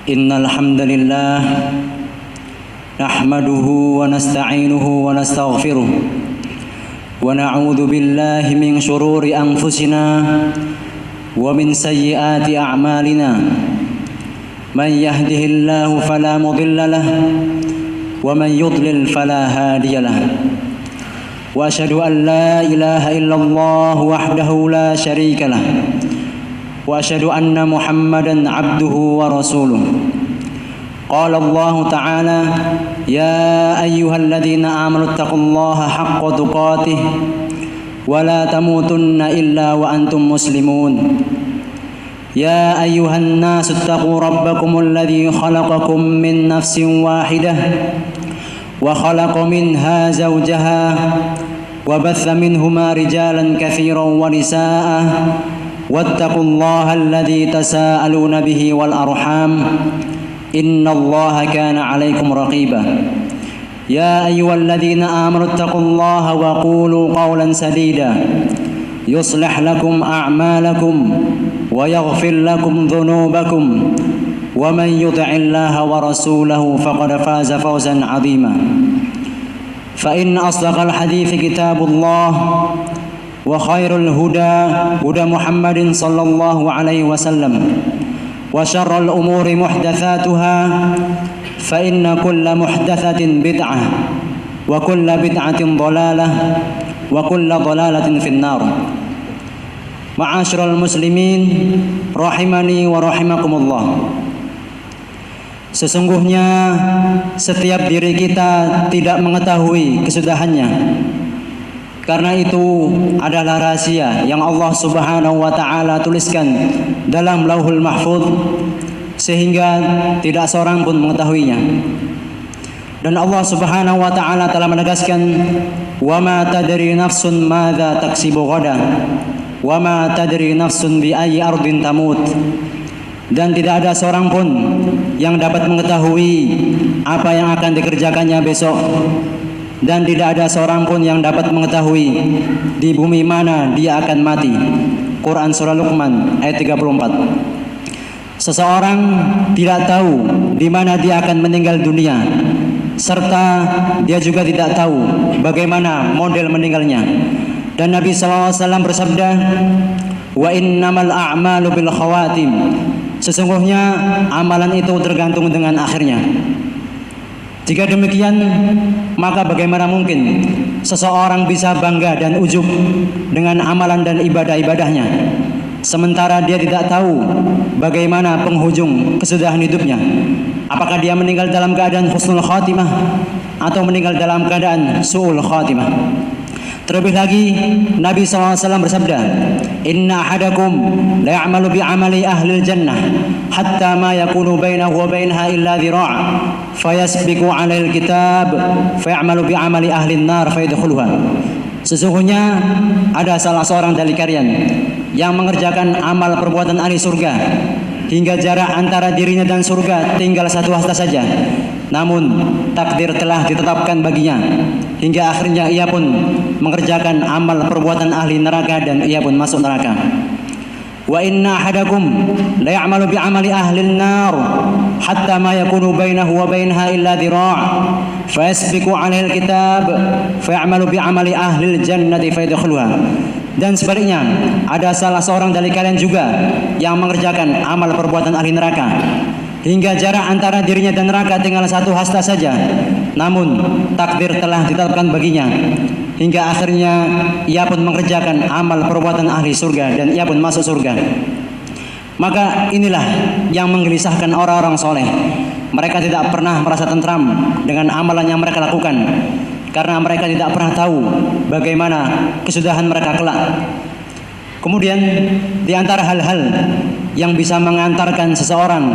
إن الحمد لله نحمده ونستعينه ونستغفره ونعوذ بالله من شرور أنفسنا ومن سيئات أعمالنا من يهده الله فلا مضل له ومن يضلل فلا هادي له وأشهد أن لا إله إلا الله وحده لا شريك له وأشهد أن محمدا عبده ورسوله قال الله تعالى يا أيها الذين آمنوا اتقوا الله حق تقاته ولا تموتن إلا وأنتم مسلمون يا أيها الناس اتقوا ربكم الذي خلقكم من نفس واحدة وخلق منها زوجها وبث منهما رجالا كثيرا ونساء واتقوا الله الذي تساءلون به والأرحام إن الله كان عليكم رقيبا يا أيها الذين آمنوا اتقوا الله وقولوا قولا سديدا يصلح لكم أعمالكم ويغفر لكم ذنوبكم ومن يطع الله ورسوله فقد فاز فوزا عظيما فإن أصدق الحديث كتاب الله وخير الهدى هدى محمد صلى الله عليه وسلم وشر الأمور محدثاتها فإن كل محدثة بدعة وكل بدعة ضلالة وكل ضلالة في النار معاشر المسlimin rahimani wa rahimakumullah. Sesungguhnya setiap diri kita tidak mengetahui kesudahannya. Karena itu adalah rahasia yang Allah Subhanahu wa taala tuliskan dalam Lauhul Mahfuz sehingga tidak seorang pun mengetahuinya. Dan Allah Subhanahu wa taala telah menegaskan wa ma tadri nafsun madza taksibu ghadan wa ma tadri nafsun bi ayyi ardin tamut. Dan tidak ada seorang pun yang dapat mengetahui apa yang akan dikerjakannya besok. Dan tidak ada seorang pun yang dapat mengetahui di bumi mana dia akan mati. Quran Surah Luqman ayat 34. Seseorang tidak tahu di mana dia akan meninggal dunia, serta dia juga tidak tahu bagaimana model meninggalnya. Dan Nabi SAW bersabda, wa innamal a'malu bil khawatim. Sesungguhnya amalan itu tergantung dengan akhirnya. Jika demikian, maka bagaimana mungkin seseorang bisa bangga dan ujub dengan amalan dan ibadah-ibadahnya, sementara dia tidak tahu bagaimana penghujung kesudahan hidupnya. Apakah dia meninggal dalam keadaan husnul khatimah atau meninggal dalam keadaan su'ul khatimah. Terlebih lagi Nabi SAW bersabda, inna ahadakum la ya'malu bi amali ahli jannah hatta ma yakunu bainahu wa bainaha illa dhira' fayasbiqu 'alal kitab fay'malu bi amali ahli nar fayadkhuluha. Sesungguhnya ada salah seorang dari kalian yang mengerjakan amal perbuatan ahli surga hingga jarak antara dirinya dan surga tinggal satu hasta saja. Namun takdir telah ditetapkan baginya hingga akhirnya ia pun mengerjakan amal perbuatan ahli neraka dan ia pun masuk neraka. Wa inna ahadakum la ya'malu bi amali ahli an-nar hatta ma yakunu bainahu wa bainaha illa dhira' fa yasbiqu 'alaihi al-kitab fa ya'malu bi amali ahli al-jannati fa yadkhuluha. Dan sebaliknya, ada salah seorang dari kalian juga yang mengerjakan amal perbuatan ahli neraka hingga jarak antara dirinya dan neraka tinggal satu hasta saja. Namun takdir telah ditetapkan baginya hingga akhirnya ia pun mengerjakan amal perbuatan ahli surga dan ia pun masuk surga. Maka inilah yang menggelisahkan orang-orang soleh. Mereka tidak pernah merasa tentram dengan amalan yang mereka lakukan, karena mereka tidak pernah tahu bagaimana kesudahan mereka kelak. Kemudian di antara hal-hal yang bisa mengantarkan seseorang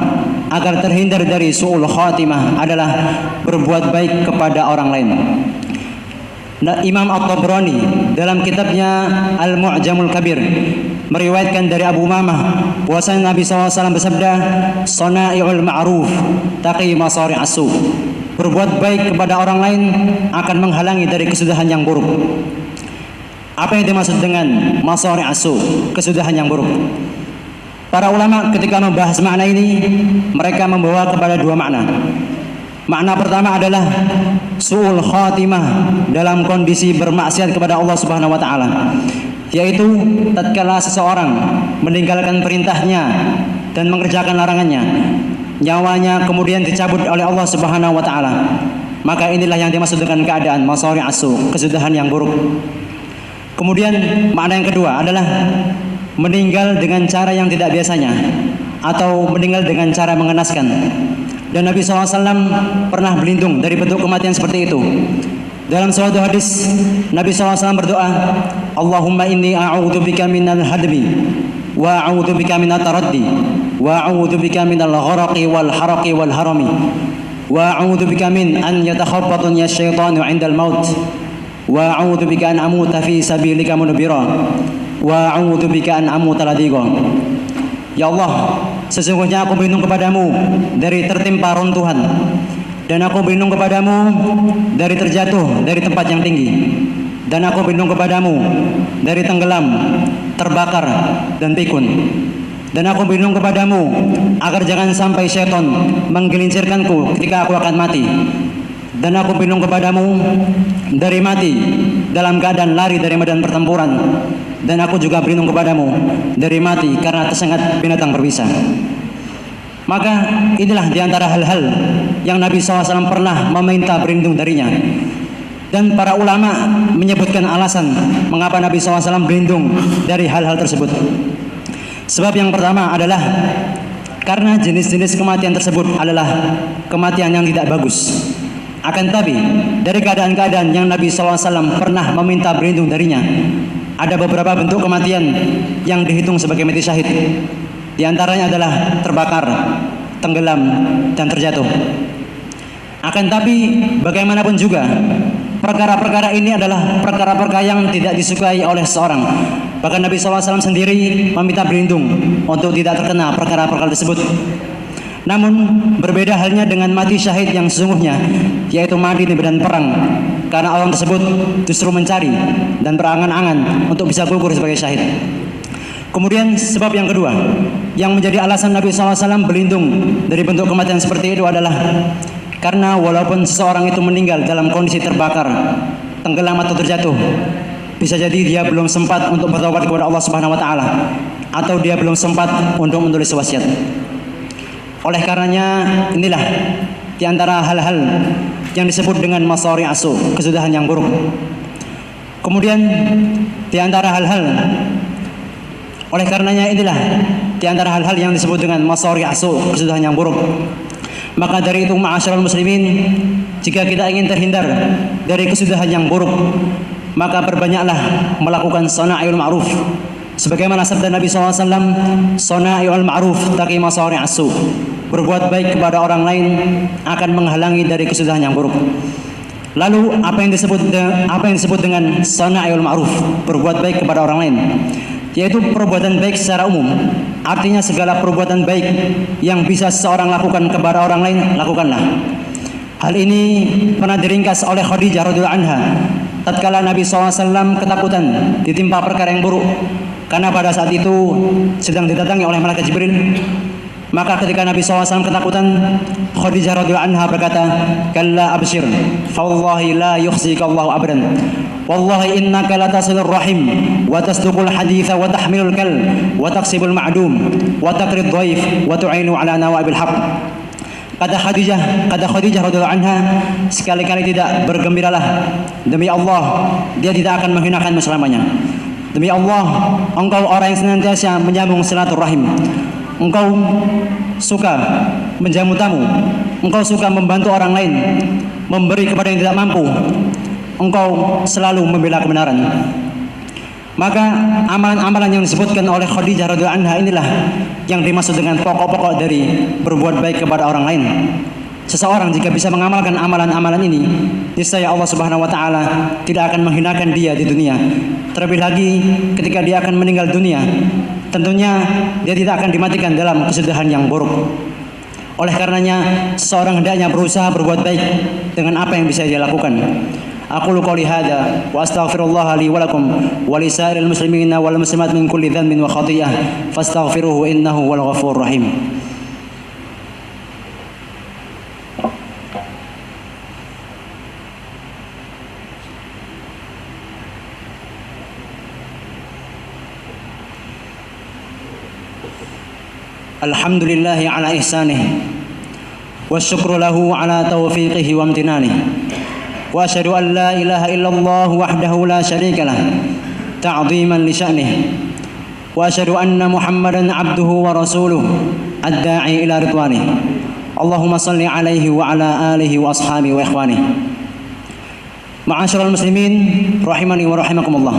agar terhindar dari su'ul khatimah adalah berbuat baik kepada orang lain. Imam At-Tabrani dalam kitabnya Al-Mu'jamul Kabir meriwayatkan dari Abu Umamah bahwasanya Nabi SAW bersabda, "Sana'iul ma'ruf taqi masari'as su." Berbuat baik kepada orang lain akan menghalangi dari kesudahan yang buruk. Apa yang dimaksud dengan masari'as su, kesudahan yang buruk? Para ulama ketika membahas makna ini, mereka membawa kepada dua makna. Makna pertama adalah su'ul khatimah dalam kondisi bermaksiat kepada Allah Subhanahu wa taala, yaitu tatkala seseorang meninggalkan perintahnya dan mengerjakan larangannya, nyawanya kemudian dicabut oleh Allah Subhanahu wa taala. Maka inilah yang dimaksud dengan keadaan masari asu, kesudahan yang buruk. Kemudian makna yang kedua adalah meninggal dengan cara yang tidak biasanya, atau meninggal dengan cara mengenaskan. Dan Nabi SAW pernah berlindung dari bentuk kematian seperti itu. Dalam suatu hadis, Nabi SAW berdoa, Allahumma inni a'udzubika minal hadmi, wa a'udzubika minat taraddi, wa a'udzubika minal gharaqi wal haraqi wal harami, wa a'udzubika min an yatakhabbatani asyaitanu 'indal maut, wa a'udzubika an amuta fi sabilika munbira, wa a'udzubika an amuta ladiqa. Ya Allah, sesungguhnya aku berlindung kepadamu dari tertimpa runtuhan, dan aku berlindung kepadamu dari terjatuh dari tempat yang tinggi, dan aku berlindung kepadamu dari tenggelam, terbakar, dan pikun. Dan aku berlindung kepadamu agar jangan sampai syaitan menggelincirkanku ketika aku akan mati. Dan aku berlindung kepadamu dari mati dalam keadaan lari dari medan pertempuran. Dan aku juga berlindung kepadamu dari mati karena tersengat binatang berbisa. Maka inilah diantara hal-hal yang Nabi SAW pernah meminta berlindung darinya. Dan para ulama menyebutkan alasan mengapa Nabi SAW berlindung dari hal-hal tersebut. Sebab yang pertama adalah karena jenis-jenis kematian tersebut adalah kematian yang tidak bagus. Akan tetapi dari keadaan-keadaan yang Nabi SAW pernah meminta berlindung darinya, ada beberapa bentuk kematian yang dihitung sebagai mati syahid. Di antaranya adalah terbakar, tenggelam, dan terjatuh. Akan tapi bagaimanapun juga, perkara-perkara ini adalah perkara-perkara yang tidak disukai oleh seseorang. Bahkan Nabi SAW sendiri meminta berlindung untuk tidak terkena perkara-perkara tersebut. Namun berbeda halnya dengan mati syahid yang sesungguhnya, yaitu mati di medan perang, karena orang tersebut justru mencari dan berangan-angan untuk bisa gugur sebagai syahid. Kemudian sebab yang kedua yang menjadi alasan Nabi SAW berlindung dari bentuk kematian seperti itu adalah karena walaupun seseorang itu meninggal dalam kondisi terbakar, tenggelam atau terjatuh, bisa jadi dia belum sempat untuk bertobat kepada Allah Subhanahu wa taala, atau dia belum sempat untuk menulis wasiat. Oleh karenanya inilah di antara hal-hal yang disebut dengan masari asu, kesudahan yang buruk. Kemudian di antara hal-hal, oleh karenanya inilah di antara hal-hal yang disebut dengan masari asu, kesudahan yang buruk. Maka dari itu ma'asyiral muslimin, jika kita ingin terhindar dari kesudahan yang buruk, maka perbanyaklah melakukan sana'il ma'ruf. Sebagaimana sabda Nabi SAW, sana'il ma'ruf taqi masari asu. Berbuat baik kepada orang lain akan menghalangi dari kesudahan yang buruk. Lalu apa yang disebut dengan sana'il ma'ruf, berbuat baik kepada orang lain? Yaitu perbuatan baik secara umum. Artinya segala perbuatan baik yang bisa seseorang lakukan kepada orang lain, lakukanlah. Hal ini pernah diringkas oleh Khadijah radhiyallahu anha tatkala Nabi SAW ketakutan ditimpa perkara yang buruk, karena pada saat itu sedang didatangi oleh malaikat Jibril. Maka ketika Nabi SAW ketakutan, Khadijah radhiyallahu anha berkata, "Kalla abshir, fa wallahi la yukhzika Allahu abadan. Wallahi innaka latasilur rahim wa tasduqul haditha wa tahmilul kal wa taqsibul ma'dum wa taqrid dhaif wa tu'inu ala nawabil haqq." Kata Khadijah radhiyallahu anha, sekali-kali tidak, bergembiralah. Demi Allah, dia tidak akan menghinakanmu selamanya. Demi Allah, engkau orang yang senantiasa menyambung silaturahim. Engkau suka menjamu tamu, engkau suka membantu orang lain, memberi kepada yang tidak mampu, engkau selalu membela kebenaran. Maka amalan-amalan yang disebutkan oleh Khadijah radhiyallahu anha inilah yang dimaksud dengan pokok-pokok dari berbuat baik kepada orang lain. Seseorang jika bisa mengamalkan amalan-amalan ini, niscaya Allah Subhanahu wa taala tidak akan menghinakan dia di dunia. Terlebih lagi ketika dia akan meninggal dunia, tentunya dia tidak akan dimatikan dalam kesudahan yang buruk. Oleh karenanya seseorang hendaknya berusaha berbuat baik dengan apa yang bisa dia lakukan. أقول قولي هذا وأستغفر الله لي ولكم ولسائر المسلمين والمسلمات من كل ذنب وخطيئة فاستغفروه إنه هو الغفور الرحيم. الحمد لله على إحسانه والشكر له على توفيقه وامتنانه وأشهد أن لا إله إلا الله وحده لا شريك له تعظيما لشأنه وأشهد أن محمدا عبده ورسوله الداعي إلى رضوانه اللهم صل عليه وعلى آله وأصحابه وإخوانه. Ma'asyiral muslimin rahimani wa rahimakumullah.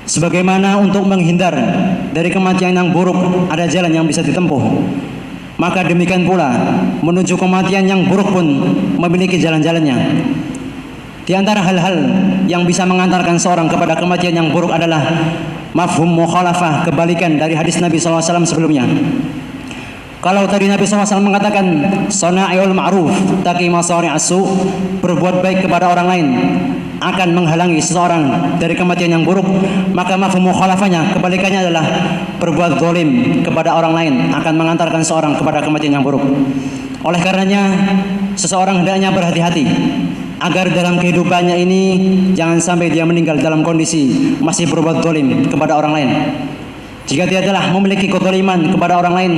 Sebagaimana untuk menghindar dari kematian yang buruk ada jalan yang bisa ditempuh, maka demikian pula menuju kematian yang buruk pun memiliki jalan-jalannya. Di antara hal-hal yang bisa mengantarkan seorang kepada kematian yang buruk adalah mafhum mukhalafah, kebalikan dari hadis Nabi SAW sebelumnya. Kalau tadi Nabi SAW mengatakan sana'iul ma'ruf taqi masari'as su', berbuat baik kepada orang lain akan menghalangi seseorang dari kematian yang buruk, maka mafhum mukhalafahnya, kebalikannya adalah berbuat zalim kepada orang lain akan mengantarkan seorang kepada kematian yang buruk. Oleh karenanya seseorang hendaknya berhati-hati agar dalam kehidupannya ini jangan sampai dia meninggal dalam kondisi masih berbuat zalim kepada orang lain. Jika dia telah memiliki kezaliman kepada orang lain,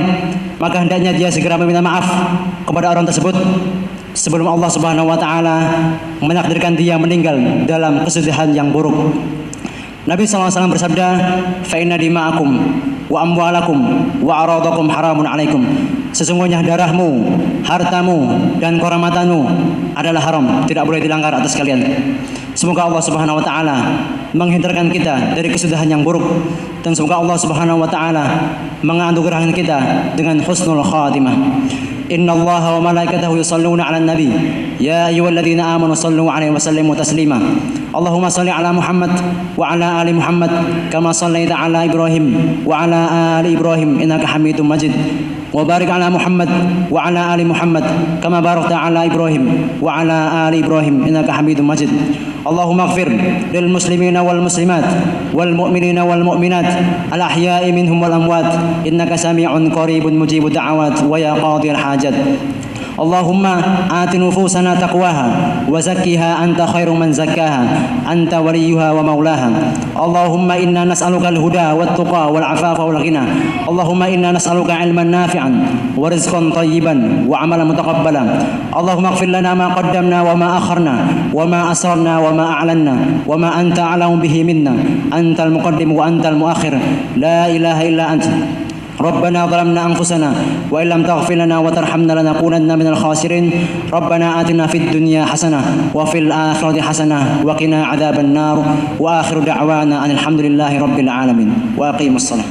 maka hendaknya dia segera meminta maaf kepada orang tersebut sebelum Allah Subhanahu wa taala menakdirkan dia meninggal dalam kesedihan yang buruk. Nabi SAW bersabda, "Fa inna dima'akum wa amwalakum wa aradakum haramun 'alaikum." Sesungguhnya darahmu, hartamu dan kehormatanmu adalah haram, tidak boleh dilanggar atas kalian. Semoga Allah Subhanahu wa taala menghindarkan kita dari kesedihan yang buruk, dan semoga Allah Subhanahu wa taala menganugerahkan kita dengan husnul khatimah. Inna Allah wa malaikatahu yusalluna 'alan nabi ya ayyuhalladzina amanu sallu 'alaihi wa sallimu taslima. Allahumma salli 'ala Muhammad wa 'ala ali Muhammad kama shallaita 'ala Ibrahim wa 'ala ali Ibrahim innaka Hamidum Majid. Wa barik 'ala Muhammad wa 'ala ali Muhammad kama barakta 'ala Ibrahim wa 'ala ali Ibrahim innaka Hamidum Majid. Allahumma ighfir lil muslimina wal muslimat wal mu'minina wal mu'minat al ahya'i minhum wal amwat innaka sami'un qaribun mujibud da'awat wa ya qadhil hajat. Allahumma ati nufusana taqwaha wa zakkiha anta khairu man zakkaha anta waliyuha wa maulaha. Allahumma inna nas'aluka al-huda wat tuqa wal afafa wal ghina. Allahumma inna nas'aluka ilman nafi'an wa rizqan tayyiban wa amalan mutaqabbalan. Allahumma ighfir lana ma qaddamna wa ma akharna wa ma asrarna wa ma a'lanna wa ma anta a'lamu bihi minna antal muqaddim wa antal muakhir la ilaha illa anta. ربنا ظلمنا أنفسنا وإن لم تغفر لنا وترحمنا لنكونن من الخاسرين. ربنا آتنا في الدنيا حسنة وفي الآخرة حسنة وقنا عذاب النار وآخر دعوانا أن الحمد لله رب العالمين وأقيموا الصلاة.